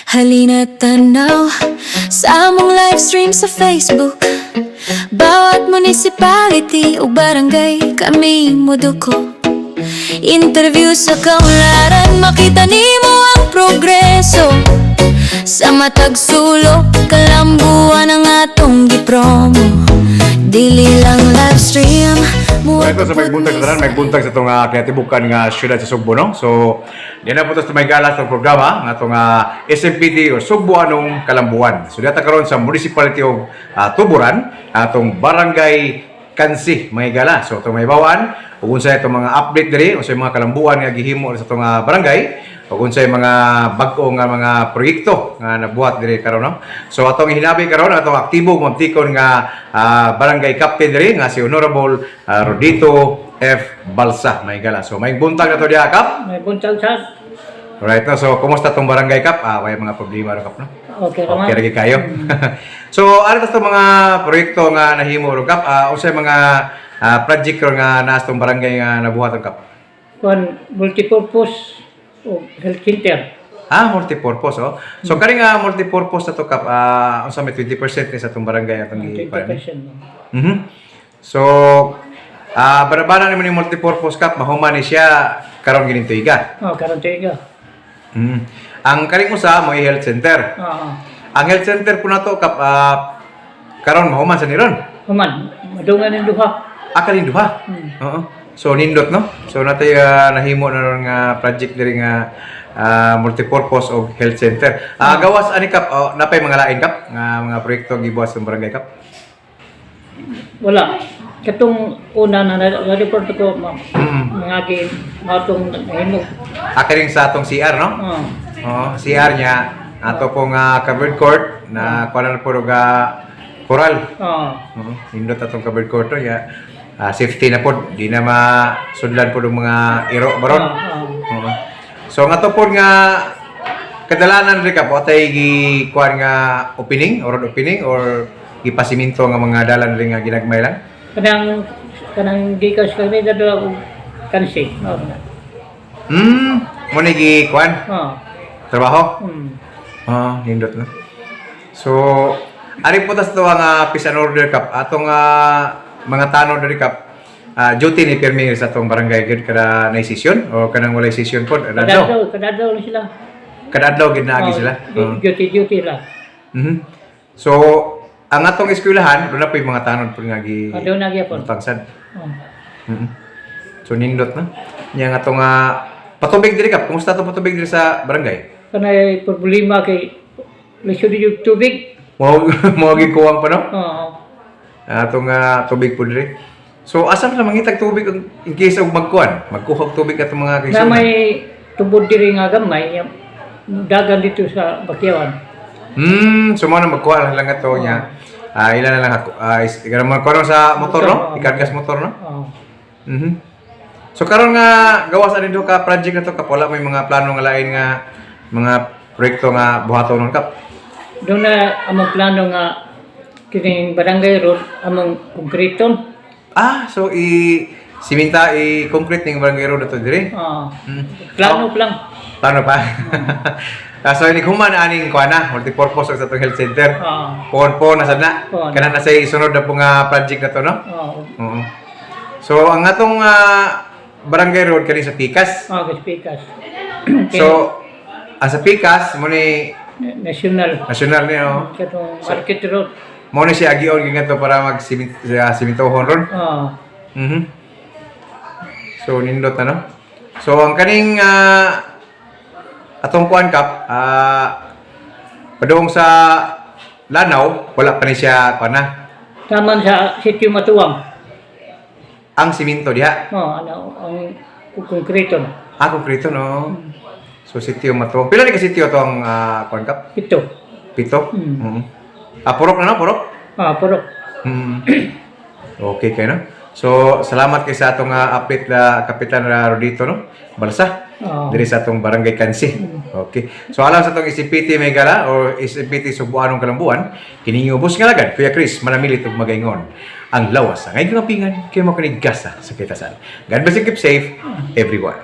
Halina tanaw sa among livestream sa Facebook. Bawat municipality o barangay kami moduko. Interview sa kaularan, makita nimo ang progreso. Sa matag sulok, kalambuan ang atong gipromo. Dili lang livestream. Ito sa may buntag sa tanan, may buntag sa itong kinatibukan nga syudad sa Sugbo, no? So, di na po ito sa may galas ng programa nga itong SMPT o Sugbo Anong Kalambuan. So, dito karon sa Municipality of Tuburan, atong Barangay Kansi, may gala. So, itong may bawaan, kung sa itong mga update diri, o sa mga kalambuan nga gihimo sa itong barangay, o kung sa mga bag-o nga mga proyekto nga nabuhat diri karon, no? So, atong hinabi karon, atong aktibo mamtikon nga barangay captain diri nga si Honorable Rodito F. Balsa, may gala. So, may buntag na to diha, Kap? May buntag sa. Alright, no? So, kumusta itong barangay, Kap? May mga problema ro, Kap, no? Okay naman. Okay, lagi kayo. So, ano itong mga proyekto nga nahimo ro, Kap? Unsay mga project ro nga naas tong barangay nga nabuhat, Kap? Multipurpose o health center. Multipurpose, oh. So, kani nga multipurpose na to, Kap, unsa may 20% ni sa itong barangay atong 20%. So, banabanan naman yung multipurpose, Kap, mahuman ni siya karon gining tuiga. Karon tiga. Ang karing usa mo health center. Ang health center po na to, Kap, karon mahuman sa niron. Human, madungan ng duha. Kaling duha. Oo. So nindot, no? So natay nahimo na ron nga project diri nga multipurpose og health center. Gawas ani, Kap, napay mga lain, Kap, nga mga proyekto gibuhat sa barangay, Kap? Wala. Katong una na report ko, mga matong nahimo. Kaling sa atong CR, no? Oo, CR niya ato pong covered court na kuha na po coral. Nindot atong covered court to ya. Safety na po, di na masudlan po ng mga iro baron. So nga to po nga kadalanan rin, Kap, atay gikuan nga opening or gipasiminto nga mga dalan rin nga ginagmay lang. Kanang gikas kami dadala og kansi. Mo ni gikuan trabaho. Nindot na. So ari po tas to ang peace and order, Kap, atong mga tanod diri, Kap, duty ni pirmi sa atong barangay gid kada nay session o kanang walay session pod adlaw. Kadadlaw ni sila. Kadadlaw gid naagi sila. Duty la. So ang atong eskwelahan doon na po yung mga tanod po nga Doon na gyapon. tangsad. So nindot na. Yang atong patubig diri, Kap, kumusta to patubig diri sa barangay? Kanay problema kay lisod yung tubig. Mo gikuwang pa, no? Atong tubig po diri. So asa na mangitag tubig in case og magkuha og tubig atong mga Na kaigsunan? may tubod diri nga gamay, dagan dito sa Bakyawan. So mo na magkuha lang ato niya. Ilan na lang ako. Mo karon sa motor, no? Ikargas motor, no? So karon nga gawas ani do ka project na to, Kap, wala may mga plano nga lain nga mga proyekto nga buhaton nun, Kap? Doon na among plano nga kining barangay road among konkreton. So i-concrete ning barangay road ato diri. Plano lang. Plano pa. So ini kuman aning kuana multipurpose sa atong health center. Po na sad na. Kana na say sunod na po nga project na to, no? Oo. So ang atong barangay road kani sa Pikas. Pikas. So sa Pikas mo ni National niyo. katong market road. Mo ni siya agion gingato para mag simintohon ron. So nindot na, no? So ang kaning atong kuan, Kap, padung sa Lanao wala pa ni siya kuan na. Taman sa sitio Matuwang. Ang siminto diha. Ang konkreton. Konkreto, no? So sitio Matuwang. Pila ni ka sitio to ang kuan, Kap? 7. 7? Purok na, no? Purok? Purok. Okay kayo, no? So, salamat kay sa atong update na Kapitan Rodito, no? Balsa. Diri sa atong barangay Kansi. Okay. So, alam sa atong SMPT may gala o SMPT Sugbo Anong Kalambuan, kining ubos nga lagad, Kuya Chris, manamilit og magaingon. Ang lawas ang ay kapingan kay mo kanigasa sa kitasan. God bless and keep safe, everyone.